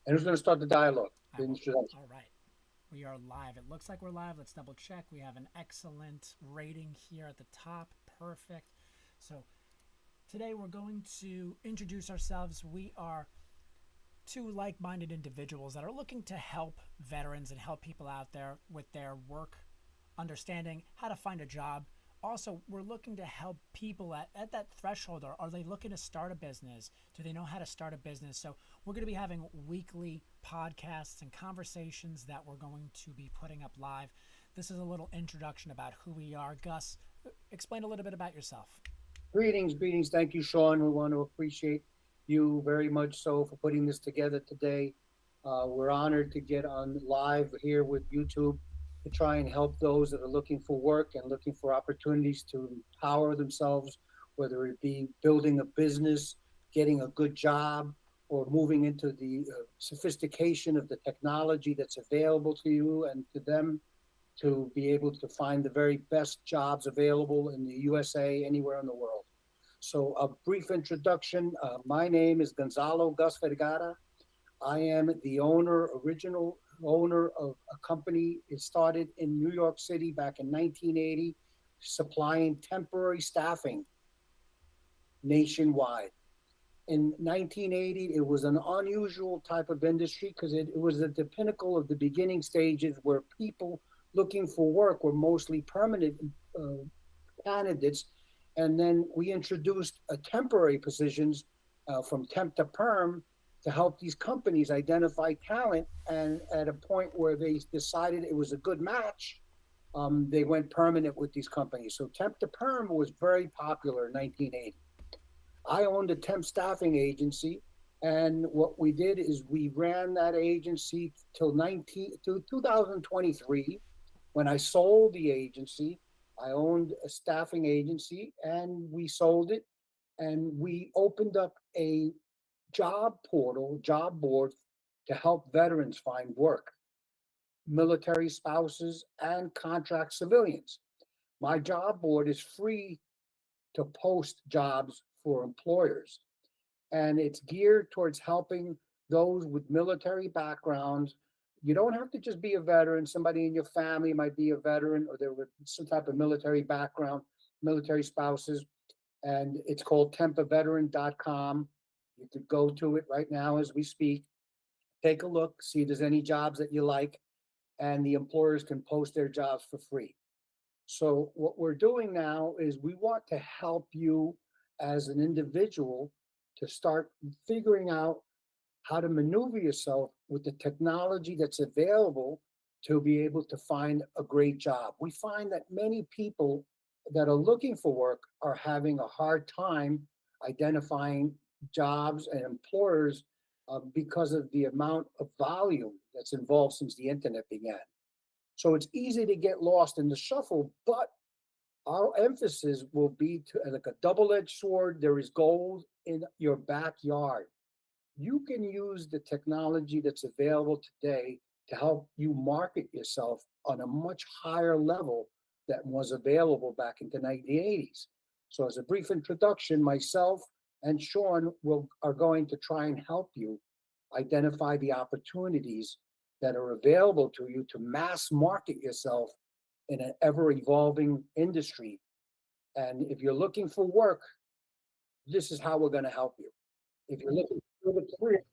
And who's going to start the dialogue, I the will. introduction? All right. We are live. It looks like we're live. Let's double check. We have an excellent rating here at the top. Perfect. So, today we're going to introduce ourselves. We are two like minded individuals that are looking to help veterans and help people out there with their work, understanding how to find a job. Also, we're looking to help people at that threshold. Are they looking to start a business? Do they know how to start a business? So, we're going to be having weekly podcasts and conversations that we're going to be putting up live. This is a little introduction about who we are. Gus, explain a little bit about yourself. Greetings, greetings. Thank you, Sean. We want to appreciate you very much so for putting this together today. We're honored to get on live here with YouTube to try and help those that are looking for work and looking for opportunities to empower themselves, whether it be building a business, getting a good job, or moving into the sophistication of the technology that's available to you and to them to be able to find the very best jobs available in the USA, anywhere in the world. So, a brief introduction. My name is Gonzalo Gus Vergara. I am the original owner of a company. It started in New York City back in 1980, supplying temporary staffing nationwide. In 1980, it was an unusual type of industry because it was at the pinnacle of the beginning stages where people looking for work were mostly permanent uh, candidates. And then we introduced a temporary positions from temp to perm to help these companies identify talent. And at a point where they decided it was a good match, they went permanent with these companies. So temp to perm was very popular in 1980. I owned a temp staffing agency, and what we did is we ran that agency till 2023. When I sold the agency, I owned a staffing agency, and we sold it, and we opened up a job portal, job board to help veterans find work, military spouses, and contract civilians. My job board is free to post jobs for employers, and it's geared towards helping those with military backgrounds. You don't have to just be a veteran. Somebody in your family might be a veteran or there was some type of military background, military spouses, and it's called tempaveteran.com. You could go to it right now as we speak, take a look, see if there's any jobs that you like, and the employers can post their jobs for free. So, what we're doing now is we want to help you as an individual to start figuring out how to maneuver yourself with the technology that's available to be able to find a great job. We find that many people that are looking for work are having a hard time identifying jobs and employers because of the amount of volume that's involved since the internet began. So it's easy to get lost in the shuffle, but our emphasis will be to like a double-edged sword. There is gold in your backyard. You can use the technology that's available today to help you market yourself on a much higher level than was available back in the 1980s. So, as a brief introduction, myself and Sean are going to try and help you identify the opportunities that are available to you to mass market yourself in an ever evolving industry. And if you're looking for work, this is how we're going to help you. If you're looking for a career,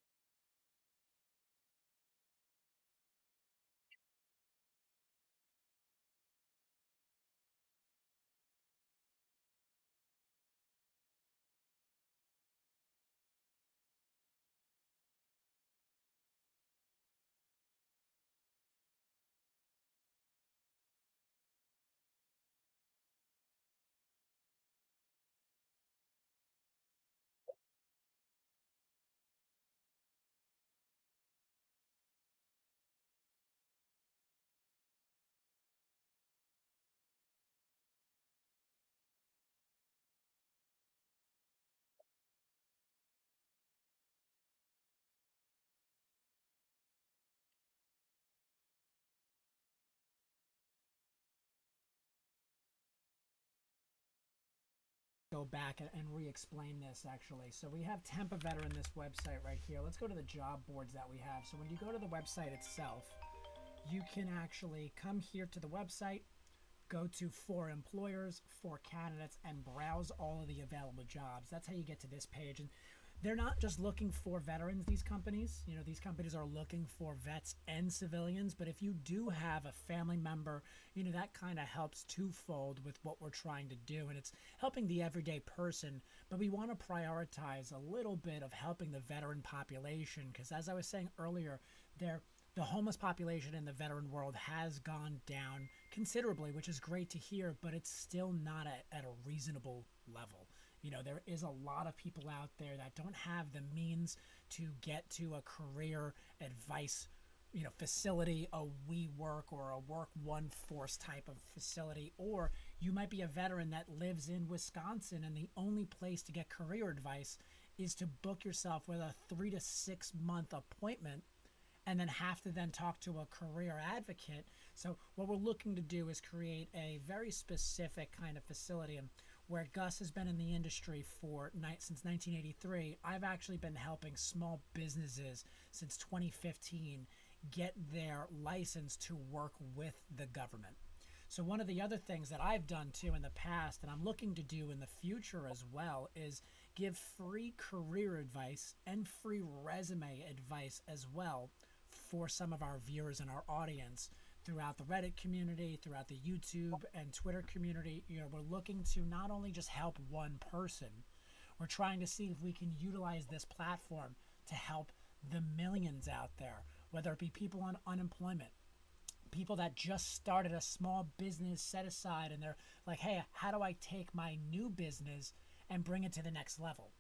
go back and re-explain this actually. So we have Tampa Veteran, this website right here. Let's go to the job boards that we have. So when you go to the website itself, you can actually come here to the website, go to for employers, for candidates, and browse all of the available jobs. That's how you get to this page. And they're not just looking for veterans, these companies. You know, these companies are looking for vets and civilians. But if you do have a family member, you know, that kind of helps twofold with what we're trying to do. And it's helping the everyday person. But we want to prioritize a little bit of helping the veteran population. Because as I was saying earlier, the homeless population in the veteran world has gone down considerably, which is great to hear, but it's still not at a reasonable level. You know, there is a lot of people out there that don't have the means to get to a career advice, you know, facility, a WeWork or a Work One Force type of facility, or you might be a veteran that lives in Wisconsin and the only place to get career advice is to book yourself with a 3 to 6 month appointment and then have to then talk to a career advocate. So what we're looking to do is create a very specific kind of facility. And where Gus has been in the industry since 1983, I've actually been helping small businesses since 2015 get their license to work with the government. So one of the other things that I've done too in the past, and I'm looking to do in the future as well, is give free career advice and free resume advice as well for some of our viewers and our audience throughout the Reddit community, throughout the YouTube and Twitter community. You know, we're looking to not only just help one person, we're trying to see if we can utilize this platform to help the millions out there, whether it be people on unemployment, people that just started a small business set aside and they're like, hey, how do I take my new business and bring it to the next level?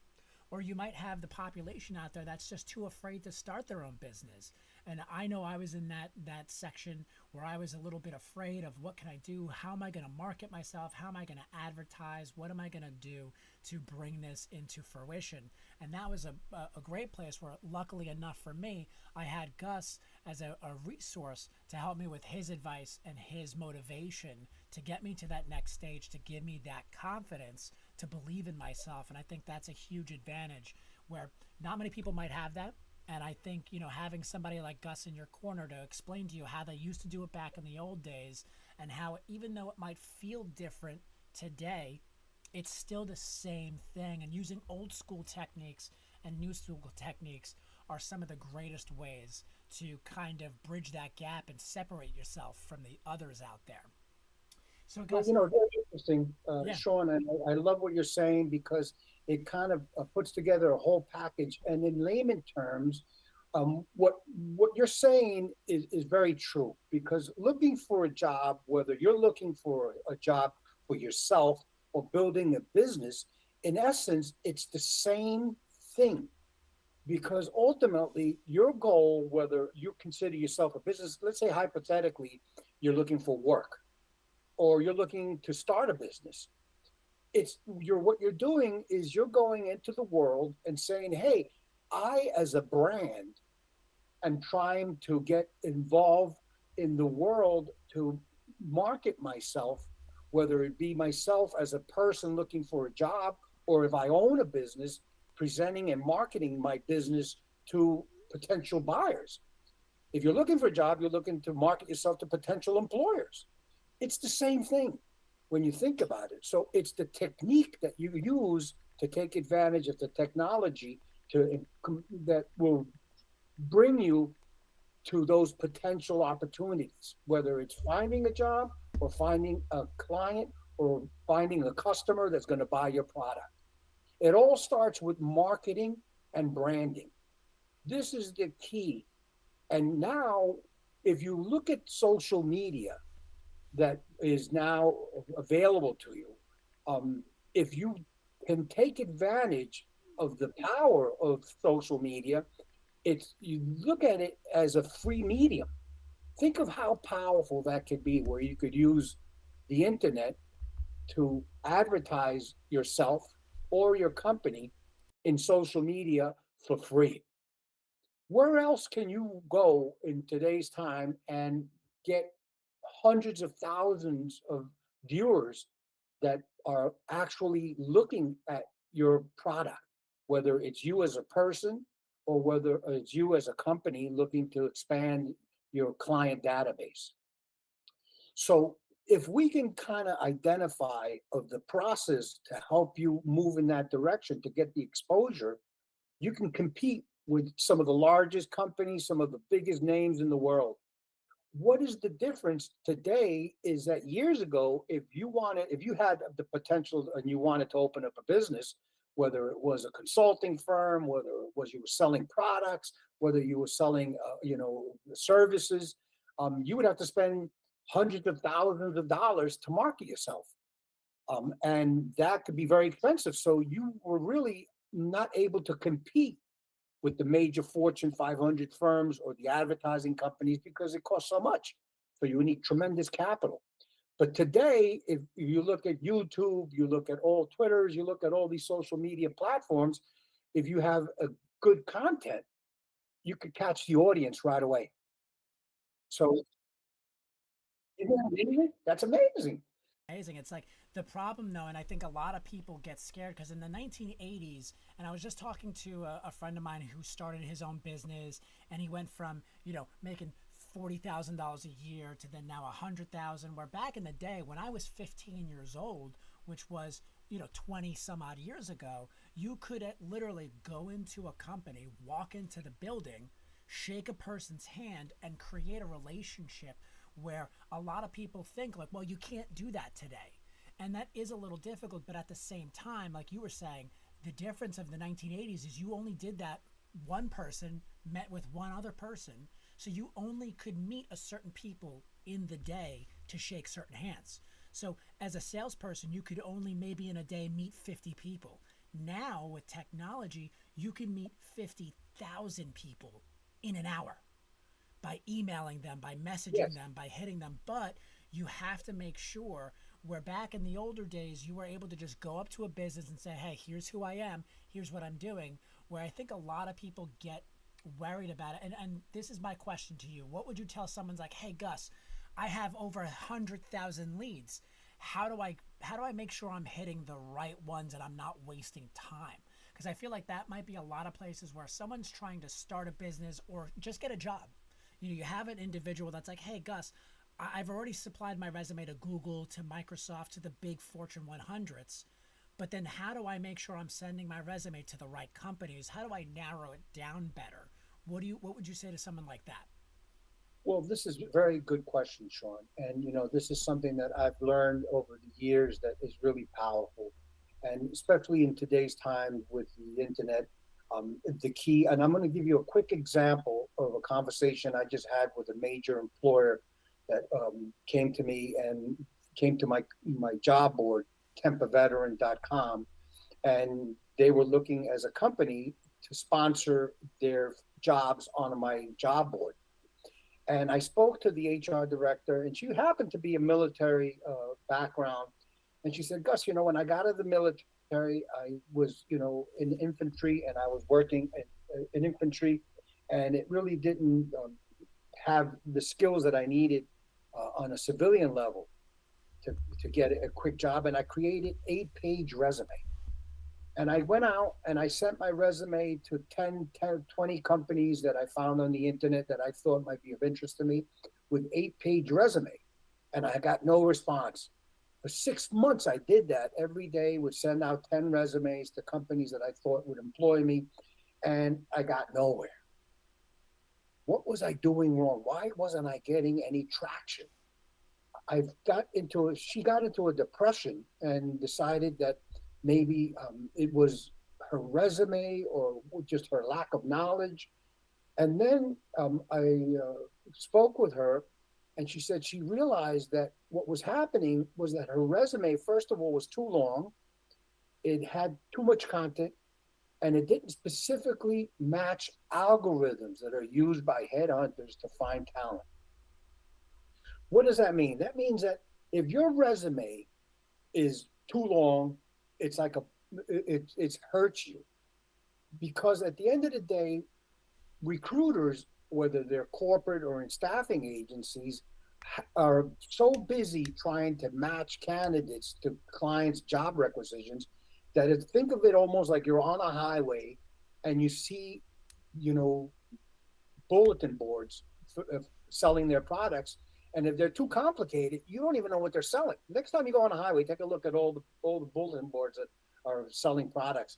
Or you might have the population out there that's just too afraid to start their own business. And I know I was in that section where I was a little bit afraid of what can I do? How am I going to market myself? How am I going to advertise? What am I going to do to bring this into fruition? And that was a great place where, luckily enough for me, I had Gus as a resource to help me with his advice and his motivation to get me to that next stage, to give me that confidence to believe in myself. And I think that's a huge advantage where not many people might have that. And I think, you know, having somebody like Gus in your corner to explain to you how they used to do it back in the old days and how, even though it might feel different today, it's still the same thing. And using old school techniques and new school techniques are some of the greatest ways to kind of bridge that gap and separate yourself from the others out there. So, Well, Gus, you know, very interesting, yeah, Sean. And I love what you're saying because it kind of puts together a whole package. And in layman terms, what you're saying is very true because looking for a job, whether you're looking for a job for yourself or building a business, in essence, it's the same thing. Because ultimately, your goal, whether you consider yourself a business, let's say hypothetically, you're looking for work or you're looking to start a business, what you're doing is you're going into the world and saying, hey, I as a brand am trying to get involved in the world to market myself, whether it be myself as a person looking for a job or if I own a business, presenting and marketing my business to potential buyers. If you're looking for a job, you're looking to market yourself to potential employers. It's the same thing when you think about it. So it's the technique that you use to take advantage of the technology that will bring you to those potential opportunities, whether it's finding a job or finding a client or finding a customer that's going to buy your product. It all starts with marketing and branding. This is the key. And now, if you look at social media that is now available to you, if you can take advantage of the power of social media, you look at it as a free medium. Think of how powerful that could be, where you could use the internet to advertise yourself or your company in social media for free. Where else can you go in today's time and get hundreds of thousands of viewers that are actually looking at your product, whether it's you as a person or whether it's you as a company looking to expand your client database. So if we can kind of identify of the process to help you move in that direction to get the exposure, you can compete with some of the largest companies, some of the biggest names in the world. What is the difference today is that years ago, if you had the potential and you wanted to open up a business, whether it was a consulting firm, whether it was you were selling products, whether you were selling, services, you would have to spend hundreds of thousands of dollars to market yourself. And that could be very expensive. So you were really not able to compete with the major Fortune 500 firms or the advertising companies because it costs so much. So you need tremendous capital. But today, if you look at YouTube, you look at all Twitters, you look at all these social media platforms, if you have a good content, you could catch the audience right away. So isn't that amazing? That's amazing. Amazing. It's like the problem, though, and I think a lot of people get scared because in the 1980s, and I was just talking to a friend of mine who started his own business, and he went from making $40,000 a year to then now 100,000. Where back in the day, when I was 15 years old, which was 20 some odd years ago, you could literally go into a company, walk into the building, shake a person's hand, and create a relationship where a lot of people think like, well, you can't do that today. And that is a little difficult, but at the same time, like you were saying, the difference of the 1980s is you only did that one person met with one other person. So you only could meet a certain people in the day to shake certain hands. So as a salesperson, you could only maybe in a day meet 50 people. Now with technology, you can meet 50,000 people in an hour by emailing them, by messaging Yes. them, by hitting them. But you have to make sure where back in the older days, you were able to just go up to a business and say, hey, here's who I am, here's what I'm doing. Where I think a lot of people get worried about it. And this is my question to you. What would you tell someone's like, hey, Gus, I have over 100,000 leads. How do I make sure I'm hitting the right ones and I'm not wasting time? Because I feel like that might be a lot of places where someone's trying to start a business or just get a job. You have an individual that's like, hey, Gus, I've already supplied my resume to Google, to Microsoft, to the big Fortune 100s. But then how do I make sure I'm sending my resume to the right companies? How do I narrow it down better? What would you say to someone like that? Well, this is a very good question, Sean. And this is something that I've learned over the years that is really powerful. And especially in today's time with the internet, the key, and I'm going to give you a quick example of a conversation I just had with a major employer that came to me and came to my job board, tempaveteran.com, and they were looking as a company to sponsor their jobs on my job board. And I spoke to the HR director, and she happened to be a military background. And she said, Gus, when I got out of the military, I was, in infantry, and I was working in infantry, and it really didn't have the skills that I needed on a civilian level to get a quick job. And I created 8-page resume. And I went out and I sent my resume to 20 companies that I found on the internet that I thought might be of interest to me with 8-page resume. And I got no response. For 6 months, I did that every day, would send out 10 resumes to companies that I thought would employ me. And I got nowhere. What was I doing wrong? Why wasn't I getting any traction? She got into a depression and decided that maybe it was her resume or just her lack of knowledge. And then I spoke with her, and she said she realized that what was happening was that her resume, first of all, was too long. It had too much content, and it didn't specifically match algorithms that are used by headhunters to find talent. What does that mean? That means that if your resume is too long, it's like it's hurts you, because at the end of the day, recruiters, whether they're corporate or in staffing agencies, are so busy trying to match candidates to clients' job requisitions that think of it almost like you're on a highway and you see, you know, bulletin boards selling their products. And if they're too complicated, you don't even know what they're selling. Next time you go on a highway, take a look at all the bulletin boards that are selling products.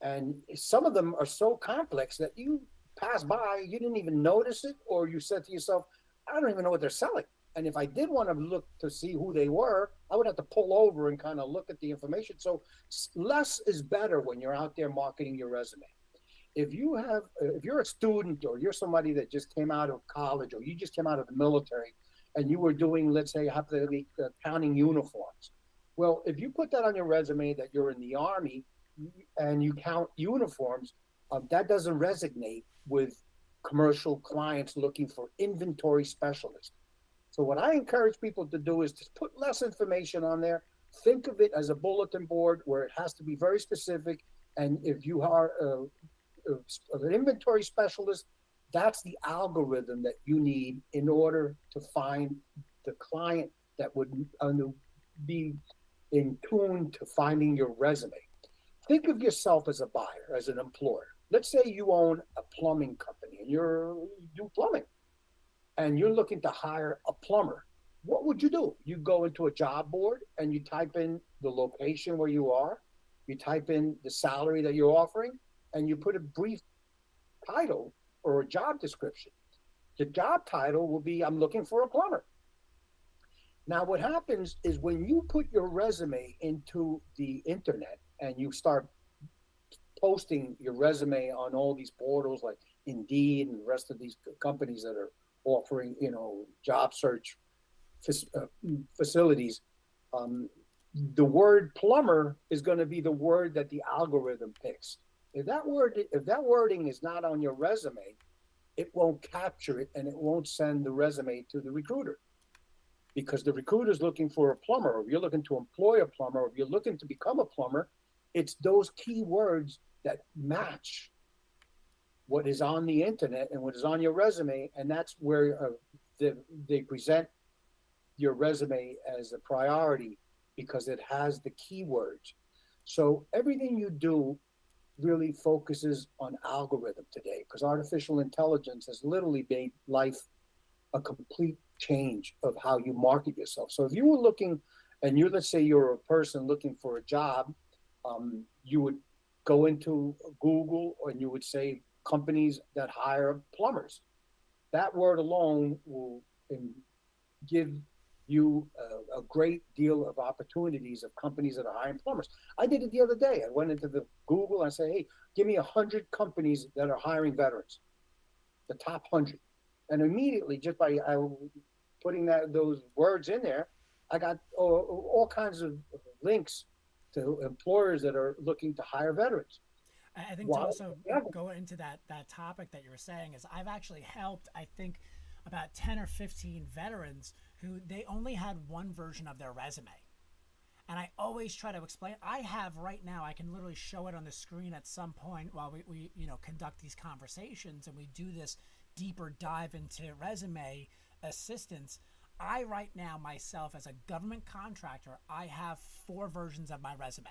And some of them are so complex that you pass by, you didn't even notice it, or you said to yourself, I don't even know what they're selling. And if I did want to look to see who they were, I would have to pull over and kind of look at the information. So less is better when you're out there marketing your resume. If you're a student or you're somebody that just came out of college or you just came out of the military and you were doing, let's say, hypothetically, counting uniforms. Well, if you put that on your resume that you're in the Army and you count uniforms, that doesn't resonate with commercial clients looking for inventory specialists. So what I encourage people to do is to put less information on there. Think of it as a bulletin board where it has to be very specific. And if you are an inventory specialist, that's the algorithm that you need in order to find the client that would be in tune to finding your resume. Think of yourself as a buyer, as an employer. Let's say you own a plumbing company and you do plumbing and you're looking to hire a plumber. What would you do? You go into a job board and you type in the location where you are, you type in the salary that you're offering, and you put a brief title or a job description. The job title will be, I'm looking for a plumber. Now, what happens is when you put your resume into the internet and you start posting your resume on all these portals like Indeed and the rest of these companies that are offering, job search facilities, the word plumber is going to be the word that the algorithm picks. If that wording is not on your resume, it won't capture it and it won't send the resume to the recruiter because the recruiter is looking for a plumber, or if you're looking to employ a plumber, or if you're looking to become a plumber, it's those key words that match what is on the internet and what is on your resume, and that's where they present your resume as a priority because it has the keywords. So everything you do really focuses on algorithm today because artificial intelligence has literally made life a complete change of how you market yourself. So if you were looking and let's say you're a person looking for a job, you would go into Google and you would say companies that hire plumbers. That word alone will give you a great deal of opportunities of companies that are hiring plumbers. I did it the other day. I went into the Google and I said, hey, give me 100 companies that are hiring veterans, the top 100. And immediately, just by putting those words in there, I got all kinds of links to employers that are looking to hire veterans. I think to also go into that topic that you were saying is I've actually helped, I think, about 10 or 15 veterans who they only had one version of their resume. And I always try to explain. I have right now, I can literally show it on the screen at some point while we conduct these conversations and we do this deeper dive into resume assistance. I right now myself as a government contractor, I have 4 versions of my resume.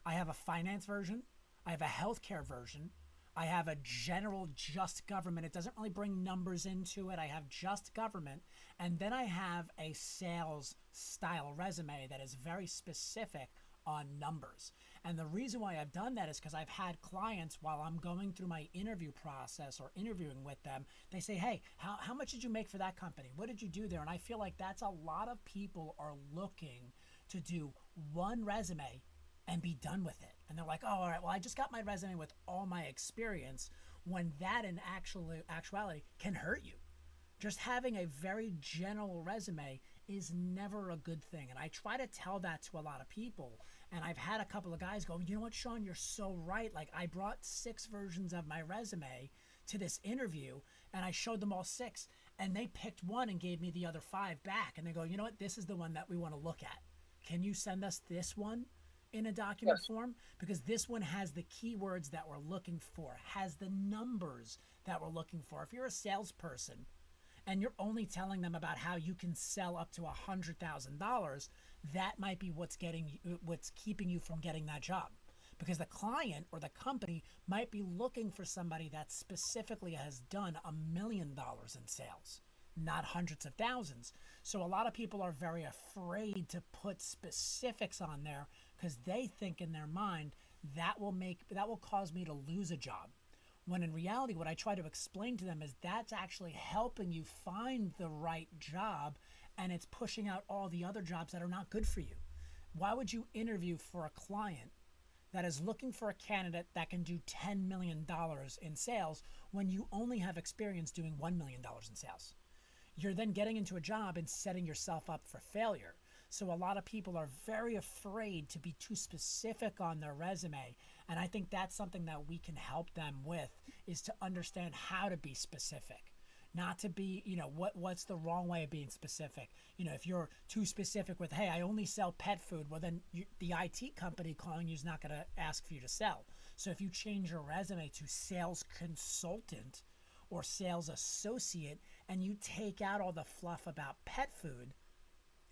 I have a finance version, I have a healthcare version, I have a general just government. It doesn't really bring numbers into it. I have just government. And then I have a sales style resume that is very specific on numbers. And the reason why I've done that is because I've had clients while I'm going through my interview process or interviewing with them, they say, hey, how much did you make for that company? What did you do there? And I feel like that's a lot of people are looking to do one resume and be done with it. And they're like, oh, all right, well, I just got my resume with all my experience, when that in actuality can hurt you. Just having a very general resume is never a good thing. And I try to tell that to a lot of people. And I've had a couple of guys go, you know what, Sean, you're so right. Like, I brought 6 versions of my resume to this interview and I showed them all 6 and they picked one and gave me the other 5 back. And they go, you know what, this is the one that we want to look at. Can you send us this one in a document form? Because this one has the keywords that we're looking for, has the numbers that we're looking for. If you're a salesperson and you're only telling them about how you can sell up to $100,000, that might be what's keeping you from getting that job. Because the client or the company might be looking for somebody that specifically has done $1 million in sales, not hundreds of thousands. So a lot of people are very afraid to put specifics on there because they think in their mind that will cause me to lose a job. When in reality, what I try to explain to them is that's actually helping you find the right job, and it's pushing out all the other jobs that are not good for you. Why would you interview for a client that is looking for a candidate that can do $10 million in sales when you only have experience doing $1 million in sales? You're then getting into a job and setting yourself up for failure. So a lot of people are very afraid to be too specific on their resume. And I think that's something that we can help them with, is to understand how to be specific. Not to be, what's the wrong way of being specific? If you're too specific with, hey, I only sell pet food, well, then the IT company calling you is not going to ask for you to sell. So if you change your resume to sales consultant or sales associate, and you take out all the fluff about pet food,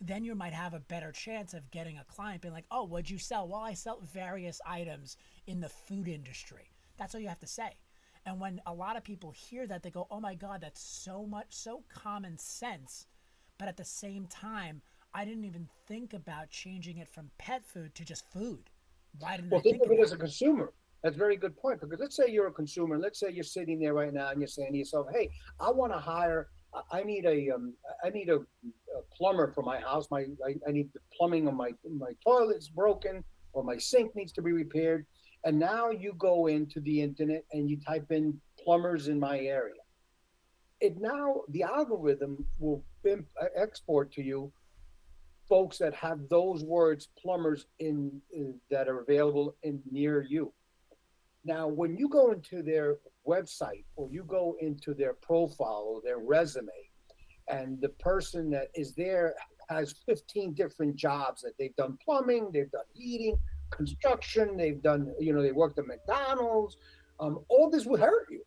then you might have a better chance of getting a client being like, oh, what'd you sell? Well, I sell various items in the food industry. That's all you have to say. And when a lot of people hear that, they go, oh my God, that's so common sense. But at the same time, I didn't even think about changing it from pet food to just food. Why didn't I think of it about as a consumer. That's a very good point, because let's say you're a consumer. Let's say you're sitting there right now and you're saying to yourself, hey, I need a plumber for my house. I need the plumbing on my toilet's broken, or my sink needs to be repaired. And now you go into the internet and you type in plumbers in my area. The algorithm will export to you folks that have those words plumbers that are available near you. Now, when you go into their website or you go into their profile or their resume, and the person that is there has 15 different jobs that they've done: plumbing, they've done heating, construction, they've done, they worked at McDonald's. All this would hurt you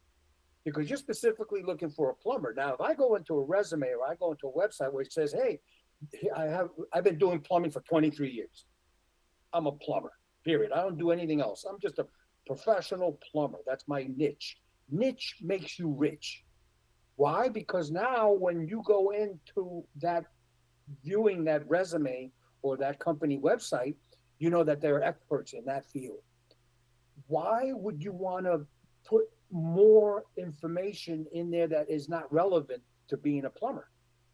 because you're specifically looking for a plumber. Now, if I go into a resume or I go into a website where it says, hey, I've been doing plumbing for 23 years. I'm a plumber, period. I don't do anything else. I'm just a professional plumber. That's my niche. Niche makes you rich. Why? Because now when you go into that, viewing that resume or that company website, you know that they're experts in that field. Why would you want to put more information in there that is not relevant to being a plumber?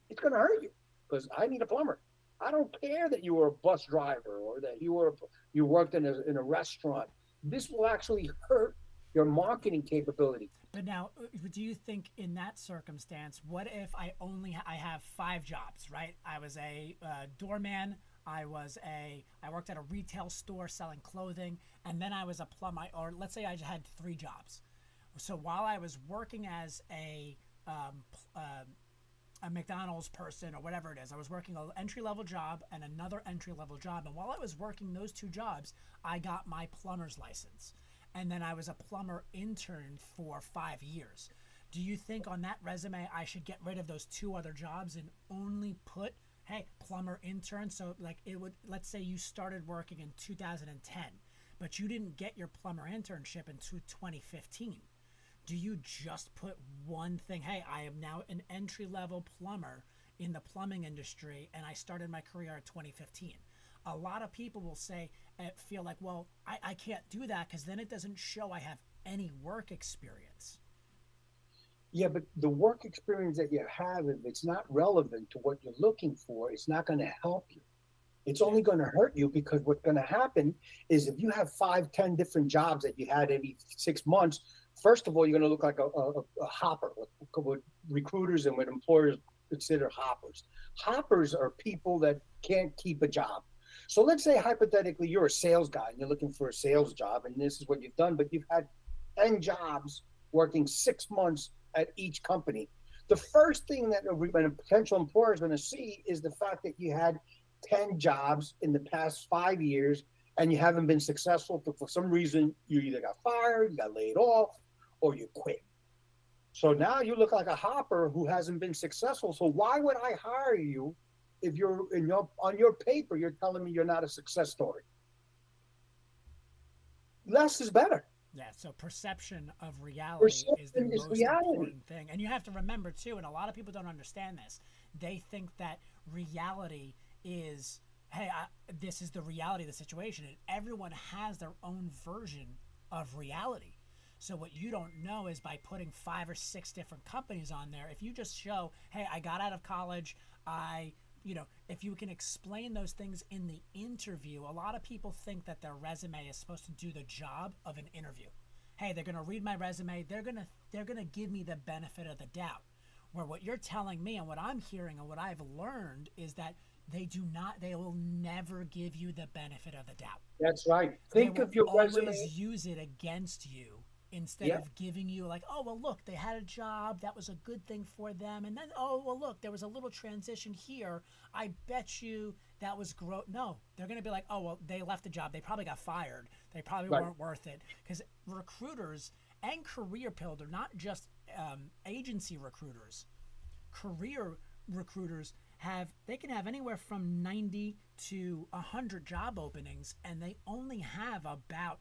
It's going to hurt you, because I need a plumber. I don't care that you were a bus driver or that you worked in a restaurant. This will actually hurt your marketing capability. But now, do you think in that circumstance, what if I have 5 jobs, right? I was a doorman. I worked at a retail store selling clothing, and then I was a plumber. Or let's say I had 3 jobs. So while I was working as a McDonald's person or whatever it is, I was working an entry-level job and another entry-level job. And while I was working those 2 jobs, I got my plumber's license. And then I was a plumber intern for 5 years. Do you think on that resume I should get rid of those 2 other jobs and only put, hey, plumber intern? So let's say you started working in 2010, but you didn't get your plumber internship until 2015. Do you just put one thing? Hey, I am now an entry-level plumber in the plumbing industry, and I started my career in 2015. A lot of people will feel like, well, I can't do that because then it doesn't show I have any work experience. Yeah, but the work experience that you have, if it's not relevant to what you're looking for, it's not going to help you. It's only going to hurt you, because what's going to happen is if you have 5, 10 different jobs that you had every 6 months, first of all, you're going to look like a hopper, what recruiters and what employers consider hoppers. Hoppers are people that can't keep a job. So let's say hypothetically you're a sales guy and you're looking for a sales job, and this is what you've done, but you've had 10 jobs working 6 months at each company. The first thing that a potential employer is going to see is the fact that you had 10 jobs in the past 5 years and you haven't been successful. For some reason, you either got fired, you got laid off, or you quit. So now you look like a hopper who hasn't been successful. So why would I hire you if you're in your on your paper you're telling me you're not a success story? Less is better. Yeah, so perception of reality is the Perception is most reality. important thing. And you have to remember, too, and a lot of people don't understand this, they think that reality is, hey, this is the reality of the situation. And everyone has their own version of reality. So what you don't know is by putting 5 or 6 different companies on there, if you just show, hey, I got out of college, if you can explain those things in the interview, a lot of people think that their resume is supposed to do the job of an interview. Hey, they're going to read my resume, they're going to give me the benefit of the doubt. Where what you're telling me and what I'm hearing and what I've learned is that they will never give you the benefit of the doubt. That's right. They Think will of your resume. always use it against you instead Yeah, of giving you like, oh well, look, they had a job, that was a good thing for them, and then oh well, look, there was a little transition here. I bet you that was growth. No, they're going to be like, oh well, they left the job, they probably got fired, they probably right. weren't worth it, because recruiters and career builder, not just agency recruiters, career recruiters they can have anywhere from 90 to 100 job openings, and they only have about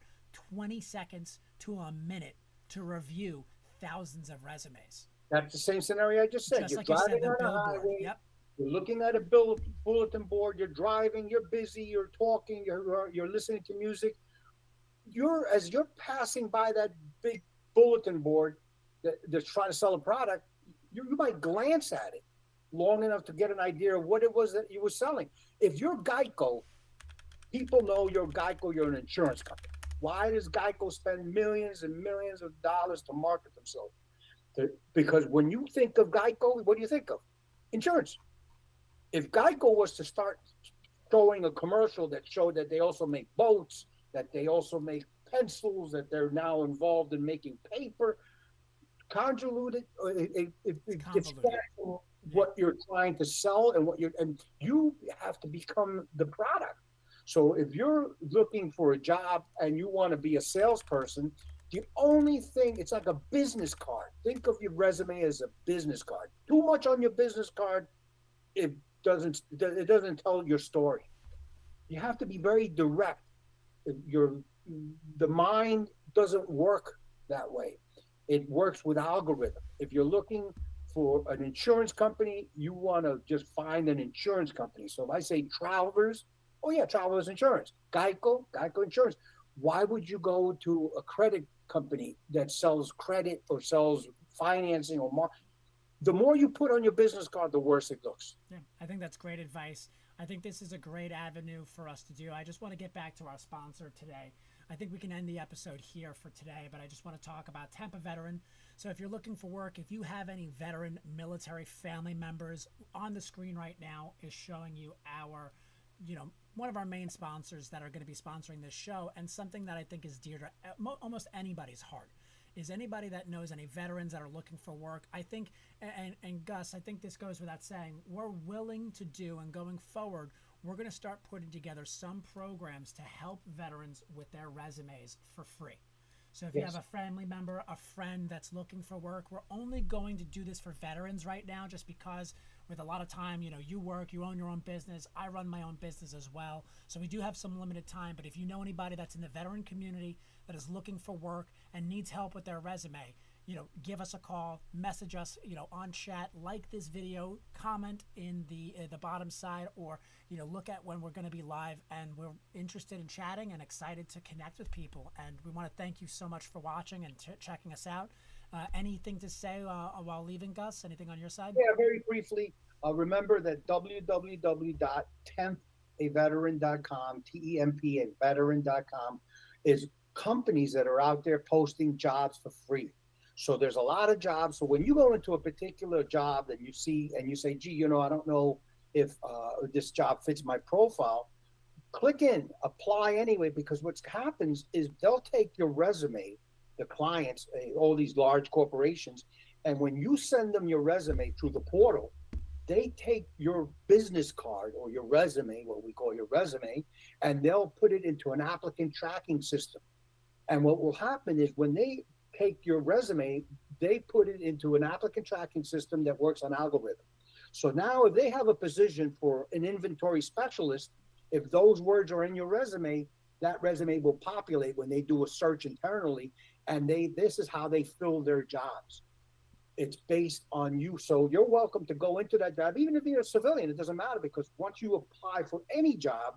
20 seconds to a minute to review thousands of resumes. That's the same scenario I just said. Just You're like you said, driving the on a billboard. highway. Yep. You're looking at a bulletin board. You're driving. You're busy. You're talking. You're listening to music. As you're passing by that big bulletin board that's trying to sell a product, you might glance at it long enough to get an idea of what it was that you were selling. If you're Geico, people know you're Geico. You're an insurance company. Why does Geico spend millions and millions of dollars to market themselves? Because when you think of Geico, what do you think of? Insurance. If Geico was to start showing a commercial that showed that they also make boats, that they also make pencils, that they're now involved in making paper, convoluted, it gets Convoluted. Yeah. what you're trying to sell and you have to become the product. So if you're looking for a job and you want to be a salesperson, the only thing, it's like a business card. Think of your resume as a business card. Too much on your business card, it doesn't tell your story. You have to be very direct. Your the mind doesn't work that way. It works with algorithm. If you're looking for an insurance company, you want to just find an insurance company. So if I say Travelers, oh yeah, Travelers Insurance, Geico Insurance. Why would you go to a credit company that sells credit or sells financing or more? The more you put on your business card, the worse it looks. Yeah, I think that's great advice. I think this is a great avenue for us to do. I just want to get back to our sponsor today. I think we can end the episode here for today, but I just want to talk about Tampa Veteran. So if you're looking for work, if you have any veteran military family members, on the screen right now is showing you one of our main sponsors that are going to be sponsoring this show, and something that I think is dear to almost anybody's heart is anybody that knows any veterans that are looking for work. I think, and Gus, I think this goes without saying, we're willing to do, and going forward, we're going to start putting together some programs to help veterans with their resumes for free. So if you have a family member, a friend that's looking for work, we're only going to do this for veterans right now, just because with a lot of time, you work, you own your own business. I run my own business as well. So we do have some limited time, but if you know anybody that's in the veteran community that is looking for work and needs help with their resume, give us a call, message us, on chat, like this video, comment in the bottom side, or, look at when we're going to be live, and we're interested in chatting and excited to connect with people. And we want to thank you so much for watching and checking us out. Anything to say while leaving, Gus? Anything on your side? Yeah, very briefly, remember that www.tempaveteran.com, TEMP, a veteran.com, is companies that are out there posting jobs for free. So there's a lot of jobs. So when you go into a particular job that you see and you say, gee, I don't know if this job fits my profile, click in, apply anyway, because what happens is they'll take your resume, the clients, all these large corporations, and when you send them your resume through the portal, they take your business card or your resume, what we call your resume, and they'll put it into an applicant tracking system. And what will happen is when they take your resume, they put it into an applicant tracking system that works on algorithm. So now if they have a position for an inventory specialist, if those words are in your resume, that resume will populate when they do a search internally, and this is how they fill their jobs. It's based on you. So you're welcome to go into that job, even if you're a civilian, it doesn't matter, because once you apply for any job,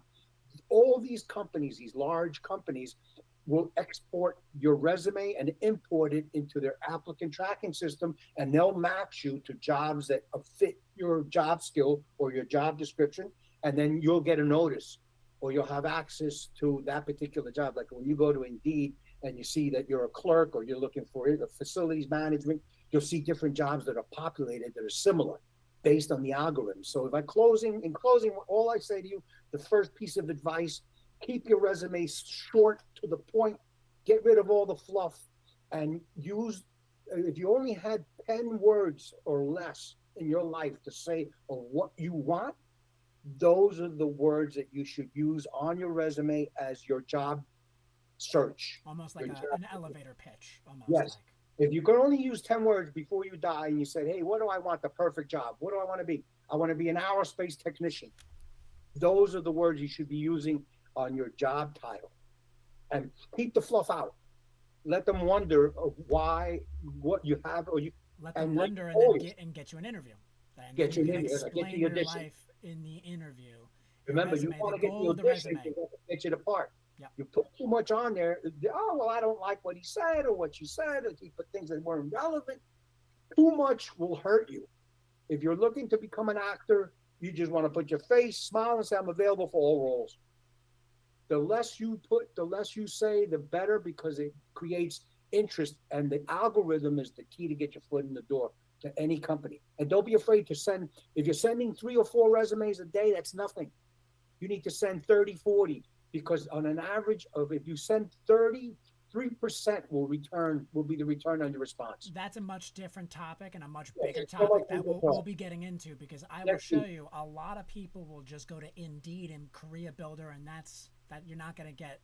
all these companies, these large companies, will export your resume and import it into their applicant tracking system, and they'll match you to jobs that fit your job skill or your job description, and then you'll get a notice or you'll have access to that particular job. Like when you go to Indeed and you see that you're a clerk or you're looking for a facilities management, you'll see different jobs that are populated that are similar based on the algorithm. So in closing, all I say to you, the first piece of advice: keep your resume short, to the point, get rid of all the fluff, and use, if you only had 10 words or less in your life to say of what you want, those are the words that you should use on your resume as your job search. Almost like an elevator pitch, almost. Yes. If you could only use 10 words before you die and you said, hey, what do I want? The perfect job. What do I want to be? I want to be an aerospace technician. Those are the words you should be using on your job title. And keep the fluff out. Let them wonder of why, what you have, or you let them wonder, and then get you an interview. And get you an interview. Explain get your life in the interview. Remember, you want to get the audition to get you the part. Yep. You put too much on there. Oh, well, I don't like what he said or what you said, or he put things that weren't relevant. Too much will hurt you. If you're looking to become an actor, you just want to put your face, smile, and say, I'm available for all roles. The less you put, the less you say, the better, because it creates interest, and the algorithm is the key to get your foot in the door to any company. And don't be afraid to send, if you're sending 3 or 4 resumes a day, that's nothing. You need to send 30, 40, because on an average of, if you send 30, 3% will be the return on your response. That's a much different topic and a much bigger topic that we'll be getting into, because I will show you a lot of people will just go to Indeed and Career Builder, and that you're not going to get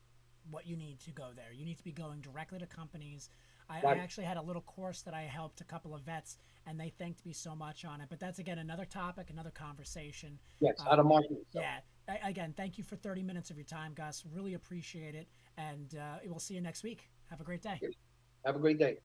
what you need to go there. You need to be going directly to companies. I actually had a little course that I helped a couple of vets, and they thanked me so much on it. But that's, again, another topic, another conversation. Yes, how to market yourself. Yeah. Again, thank you for 30 minutes of your time, Gus. Really appreciate it. And we'll see you next week. Have a great day. Have a great day.